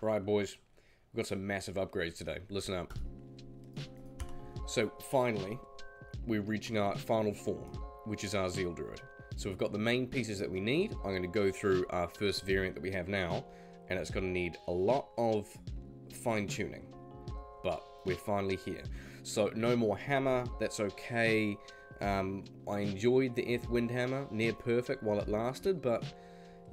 Right, boys, we've got some massive upgrades today. Listen up. So, finally, we're reaching our final form, which is our Zeal Druid. So we've got the main pieces that we need. I'm going to go through our first variant that we have now, and it's going to need a lot of fine-tuning. But we're finally here. So, no more hammer, that's okay. I enjoyed the Eth Windhammer, near perfect while it lasted, but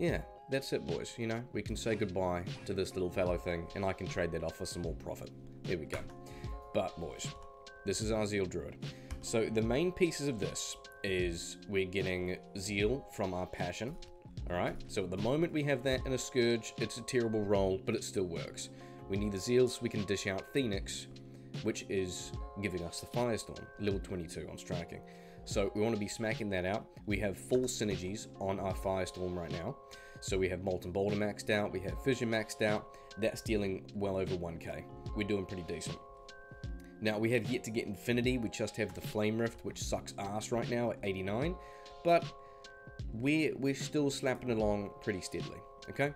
yeah, that's it, boys. You know, we can say goodbye to this little fellow thing, and I can trade that off for some more profit. There we go. But, boys, this is our Zeal Druid. So, the main pieces of this is we're getting Zeal from our Passion. Alright, so at the moment we have that in a Scourge. It's a terrible roll, but it still works. We need the Zeal so we can dish out Phoenix, which is giving us the Firestorm, level 22 on striking. So we want to be smacking that out. We have full synergies on our Firestorm right now. So we have Molten Boulder maxed out, we have Fission maxed out. That's dealing well over 1k. We're doing pretty decent. Now we have yet to get Infinity, we just have the Flame Rift, which sucks ass right now at 89. But we're still slapping along pretty steadily, okay?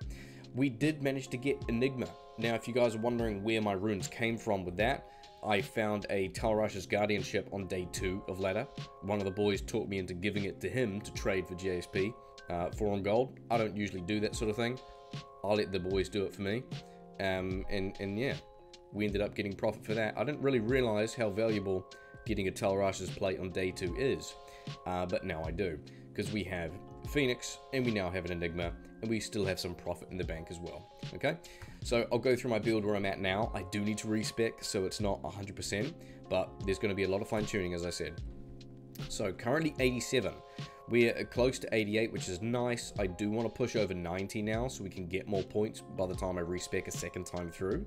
We did manage to get Enigma. Now if you guys are wondering where my runes came from with that, I found a Talrash's Guardianship on day 2 of ladder. One of the boys taught me into giving it to him to trade for GSP, 4 on gold. I don't usually do that sort of thing. I'll let the boys do it for me. And yeah, we ended up getting profit for that. I didn't really realize how valuable getting a Talrash's plate on day 2 is. But now I do, because we have Phoenix, and we now have an Enigma, and we still have some profit in the bank as well, okay? So I'll go through my build where I'm at now. I do need to respec, so it's not 100%, but there's going to be a lot of fine-tuning, as I said. So currently 87. We're close to 88, which is nice. I do want to push over 90 now, so we can get more points by the time I respec a second time through.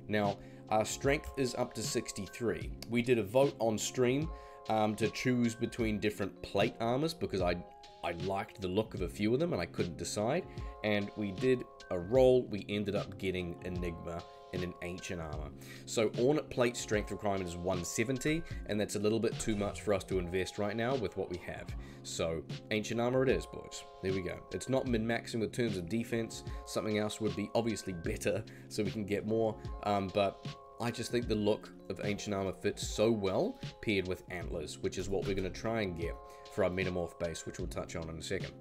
Now, our strength is up to 63. We did a vote on stream to choose between different plate armors, because I liked the look of a few of them and I couldn't decide, and we did a roll. We ended up getting Enigma in an ancient armor. So Ornate plate strength requirement is 170, and that's a little bit too much for us to invest right now with what we have. So ancient armor it is, boys. There we go. It's not min-maxing with terms of defense. Something else would be obviously better so we can get more, but I just think the look of ancient armor fits so well paired with antlers, which is what we're going to try and get for our metamorph base, which we'll touch on in a second.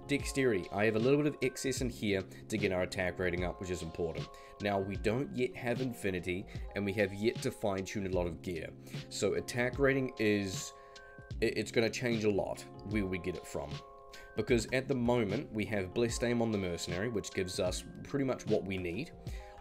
Dexterity, I have a little bit of excess in here to get our attack rating up, which is important. Now, we don't yet have Infinity, and we have yet to fine-tune a lot of gear. So attack rating is, it's going to change a lot where we get it from. Because at the moment, we have Blessed Aim on the Mercenary, which gives us pretty much what we need.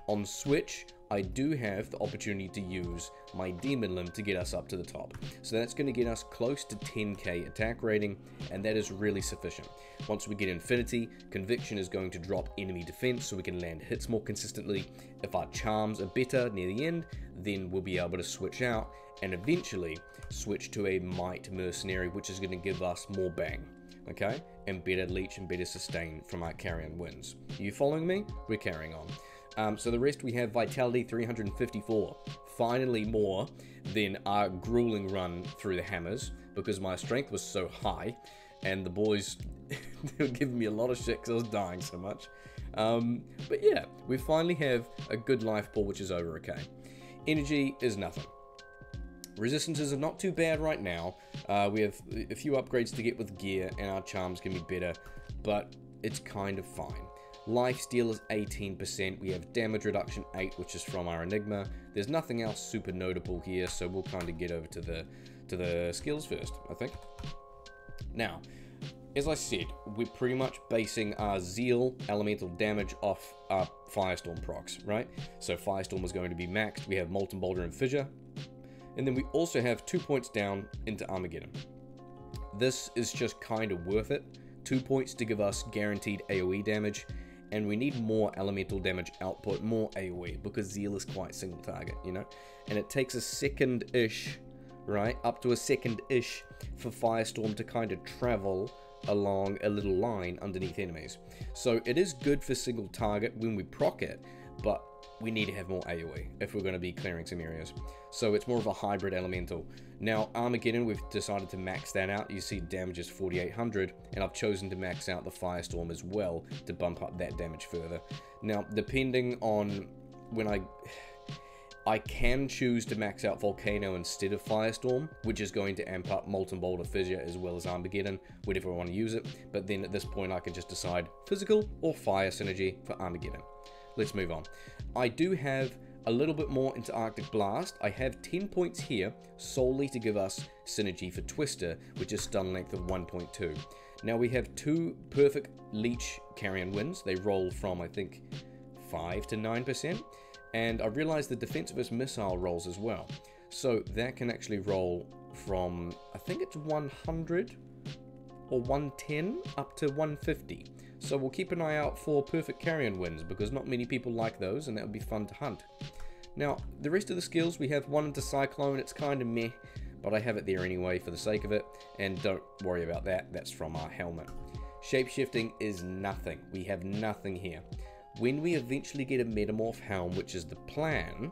On Switch, I do have the opportunity to use my Demon Limb to get us up to the top. So that's going to get us close to 10k attack rating, and that is really sufficient. Once we get Infinity, Conviction is going to drop enemy defense so we can land hits more consistently. If our charms are better near the end, then we'll be able to switch out and eventually switch to a Might Mercenary, which is going to give us more bang, okay? And better leech and better sustain from our Carrion Winds. Are you following me? We're carrying on. So the rest we have Vitality 354, finally more than our grueling run through the hammers, because my strength was so high, and the boys they were giving me a lot of shit because I was dying so much. But yeah, we finally have a good life pool, which is over okay. Energy is nothing. Resistances are not too bad right now. We have a few upgrades to get with gear, and our charms can be better, but it's kind of fine. Lifesteal is 18%, we have damage reduction 8, which is from our Enigma. There's nothing else super notable here, so we'll kind of get over to the skills first, I think. Now, as I said, we're pretty much basing our Zeal elemental damage off our Firestorm procs, right? So Firestorm was going to be maxed, we have Molten Boulder and Fissure, and then we also have 2 points down into Armageddon. This is just kind of worth it. 2 points to give us guaranteed AoE damage, and we need more elemental damage output, more AoE, because Zeal is quite single target, you know? And it takes a second-ish, right, up to a second-ish for Firestorm to kind of travel along a little line underneath enemies. So it is good for single target when we proc it, but we need to have more AoE if we're going to be clearing some areas. So it's more of a hybrid elemental. Now, Armageddon, we've decided to max that out. You see damage is 4800, and I've chosen to max out the Firestorm as well to bump up that damage further. Now, depending on when I can choose to max out Volcano instead of Firestorm, which is going to amp up Molten Boulder Fissure as well as Armageddon, whenever I want to use it. But then at this point I can just decide Physical or Fire synergy for Armageddon. Let's move on. I do have a little bit more into Arctic Blast. I have 10 points here solely to give us synergy for Twister, which is stun length of 1.2. Now we have 2 perfect Leech Carrion Winds. They roll from, I think, 5 to 9%. And I realized the defensive missile rolls as well. So that can actually roll from, I think it's 100 or 110 up to 150. So we'll keep an eye out for perfect carrion winds, because not many people like those, and that would be fun to hunt. Now, the rest of the skills, we have one into Cyclone. It's kind of meh, but I have it there anyway for the sake of it, and don't worry about that. That's from our helmet. Shapeshifting is nothing. We have nothing here. When we eventually get a Metamorph Helm, which is the plan,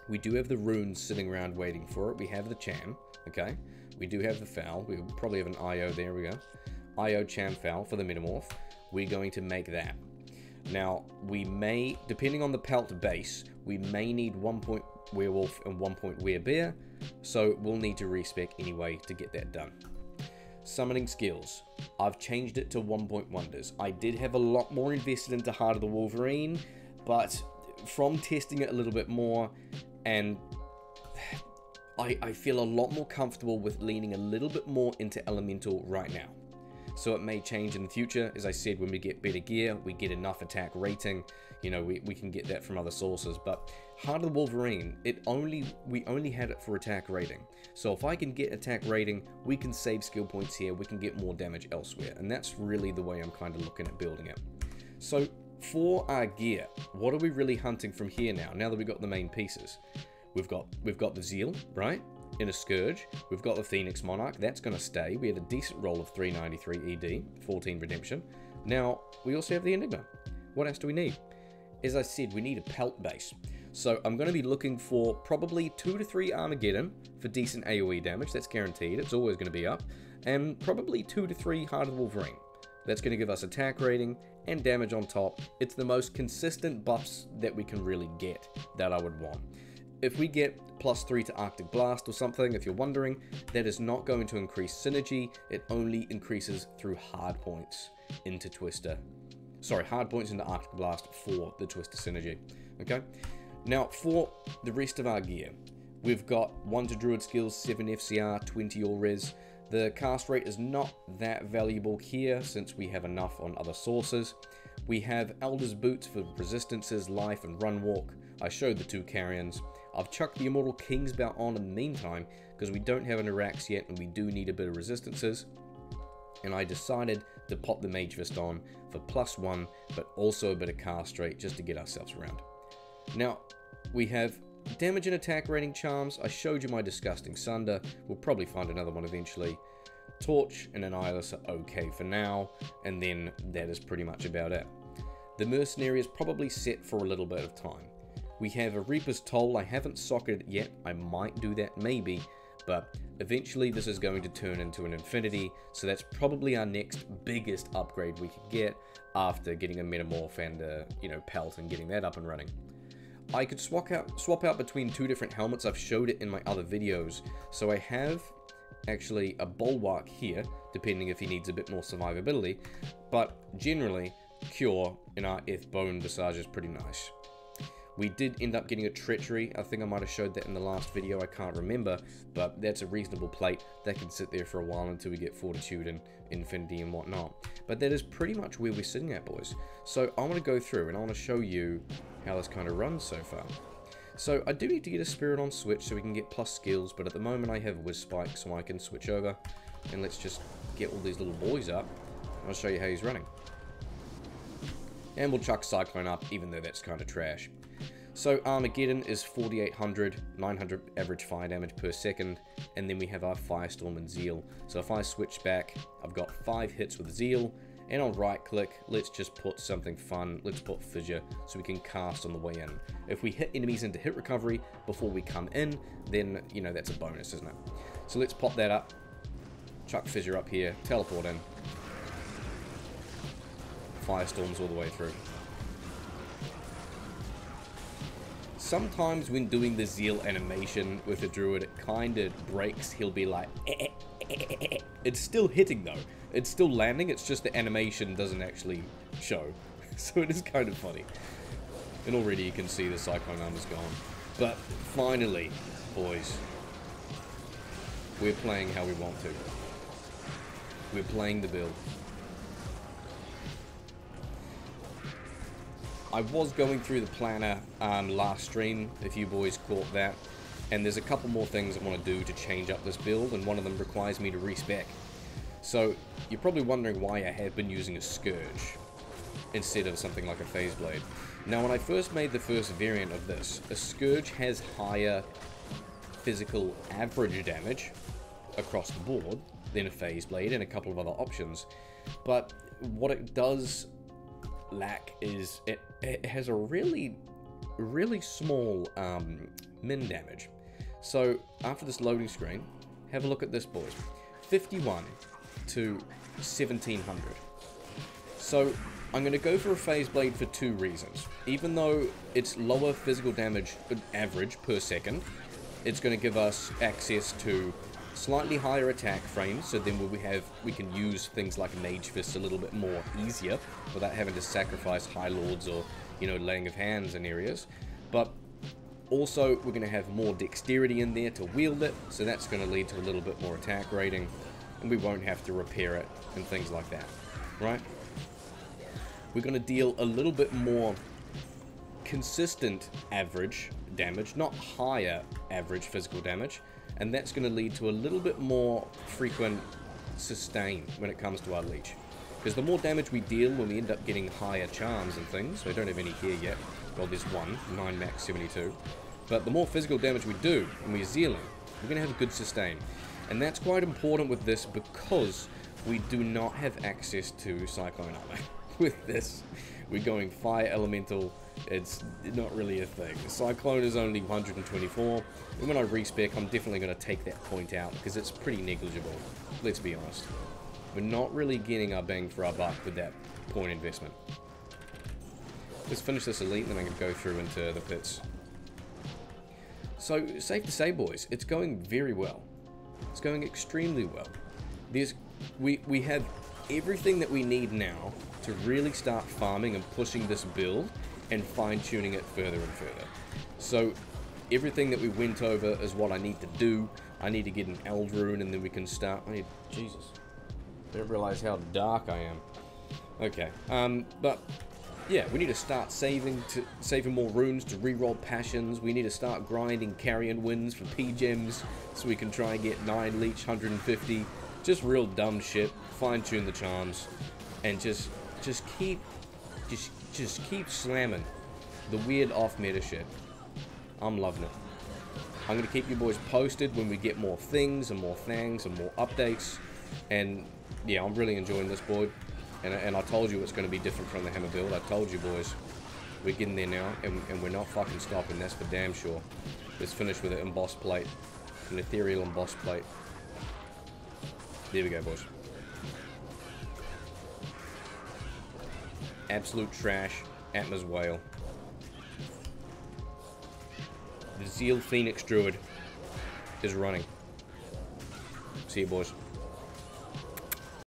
we do have the runes sitting around waiting for it. We have the Cham, okay? We do have the Foul. We probably have an IO, there we go. IO Cham Foul for the Metamorph. We're going to make that. Now, we may, depending on the pelt base, we may need 1 point Werewolf and 1 point Werebear, so we'll need to respec anyway to get that done. Summoning skills. I've changed it to 1 point wonders. I did have a lot more invested into Heart of the Wolverine, but from testing it a little bit more, and I feel a lot more comfortable with leaning a little bit more into Elemental right now. So it may change in the future. As I said, when we get better gear, we get enough attack rating, you know, we can get that from other sources. But Heart of the Wolverine, we only had it for attack rating. So if I can get attack rating, we can save skill points here, we can get more damage elsewhere. And that's really the way I'm kind of looking at building it. So for our gear, what are we really hunting from here now that we've got the main pieces? We've got the Zeal, right? In a Scourge. We've got the Phoenix Monarch. That's going to stay. We had a decent roll of 393 ED, 14 Redemption. Now, we also have the Enigma. What else do we need? As I said, we need a pelt base. So I'm going to be looking for probably 2 to 3 Armageddon for decent AoE damage. That's guaranteed. It's always going to be up. And probably 2 to 3 Heart of the Wolverine. That's going to give us attack rating and damage on top. It's the most consistent buffs that we can really get that I would want. If we get +3 to Arctic Blast or something, if you're wondering, that is not going to increase synergy. It only increases through hard points into Twister. Sorry, hard points into Arctic Blast for the Twister synergy. Okay? Now, for the rest of our gear, we've got 1 to Druid skills, 7 FCR, 20 All Res. The cast rate is not that valuable here since we have enough on other sources. We have Elder's Boots for Resistances, Life, and Run Walk. I showed the 2 Carrions. I've chucked the Immortal Kingsbout on in the meantime because we don't have an Arax yet and we do need a bit of Resistances. And I decided to pop the Mage Fist on for +1, but also a bit of cast rate just to get ourselves around. Now, we have damage and attack rating charms. I showed you my Disgusting Sunder. We'll probably find another one eventually. Torch and Annihilus are okay for now, and then that is pretty much about it. The Mercenary is probably set for a little bit of time. We have a Reaper's Toll. I haven't socketed it yet. I might do that maybe, but eventually this is going to turn into an Infinity, so that's probably our next biggest upgrade we could get after getting a Metamorph and Pelt and getting that up and running. I could swap out between 2 different helmets. I've showed it in my other videos. So I have actually a Bulwark here, depending if he needs a bit more survivability, but generally Cure in our F Bone Visage is pretty nice. We did end up getting a Treachery. I think I might have showed that in the last video. I can't remember, but that's a reasonable plate. That can sit there for a while until we get Fortitude and Infinity and whatnot. But that is pretty much where we're sitting at, boys. So I want to go through and I want to show you how this kind of runs so far. So I do need to get a Spirit on switch so we can get plus skills, but at the moment I have Whiz Spike so I can switch over. And let's just get all these little boys up. I'll show you how he's running. And we'll chuck Cyclone up, even though that's kind of trash. So Armageddon is 4800, 900 average fire damage per second, and then we have our Firestorm and Zeal. So if I switch back, I've got 5 hits with Zeal, and I'll right click, let's just put something fun, let's put Fissure, so we can cast on the way in. If we hit enemies into hit recovery before we come in, then, you know, that's a bonus, isn't it? So let's pop that up, chuck Fissure up here, teleport in. Firestorms all the way through. sometimes when doing the Zeal animation with a druid, it kind of breaks. He'll be like, It's still hitting though. It's still landing, it's just the animation doesn't actually show. So it is kind of funny. And already you can see the Cyclone Armor's gone. But finally, boys, we're playing how we want to. We're playing the build. I was going through the planner last stream, if you boys caught that, and there's a couple more things I want to do to change up this build, and one of them requires me to respec. So, you're probably wondering why I have been using a Scourge instead of something like a Phase Blade. Now, when I first made the first variant of this, a Scourge has higher physical average damage across the board than a Phase Blade and a couple of other options, but what it does lack is it has a really small min damage. So after this loading screen, have a look at this, boys. 51 to 1700. So I'm going to go for a Phase Blade for two reasons. Even though it's lower physical damage average per second, it's going to give us access to slightly higher attack frames, so then we can use things like Mage Fist a little bit more easier without having to sacrifice High Lords or, you know, laying of hands in areas. But also we're going to have more dexterity in there to wield it, so that's going to lead to a little bit more attack rating, and we won't have to repair it and things like that, right? We're going to deal a little bit more consistent average damage, not higher average physical damage, and that's going to lead to a little bit more frequent sustain when it comes to our leech. Because the more damage we deal when we end up getting higher charms and things, so I don't have any here yet, well there's one, 9 max 72, but the more physical damage we do when we're zealing, we're going to have a good sustain. And that's quite important with this because we do not have access to Cyclone Armor. With this, we're going Fire Elemental, it's not really a thing. The Cyclone is only 124, and when I respec, I'm definitely going to take that point out, because it's pretty negligible, let's be honest. We're not really getting our bang for our buck with that point investment. Let's finish this elite, and then I'm going to go through into the pits. So, safe to say, boys, it's going very well. It's going extremely well. We have everything that we need now to really start farming and pushing this build and fine-tuning it further and further. So everything that we went over is what I need to do. I need to get an Eld Rune, and then we can start. Jesus, I didn't realize how dark I am. Okay, but yeah, we need to start saving more runes to reroll passions. We need to start grinding carrion wins for P-gems so we can try and get 9 leech 150. Just real dumb shit. Fine-tune the charms and just keep slamming the weird off-meta shit. I'm loving it. I'm going to keep you boys posted when we get more things and more things and more updates. And yeah, I'm really enjoying this, boy. And I told you it's going to be different from the hammer build. I told you, boys. We're getting there now, and we're not fucking stopping. That's for damn sure. Let's finish with an embossed plate. An ethereal embossed plate. There we go, boys. Absolute trash. Atma's Whale. The Zeal Phoenix Druid is running. See you, boys.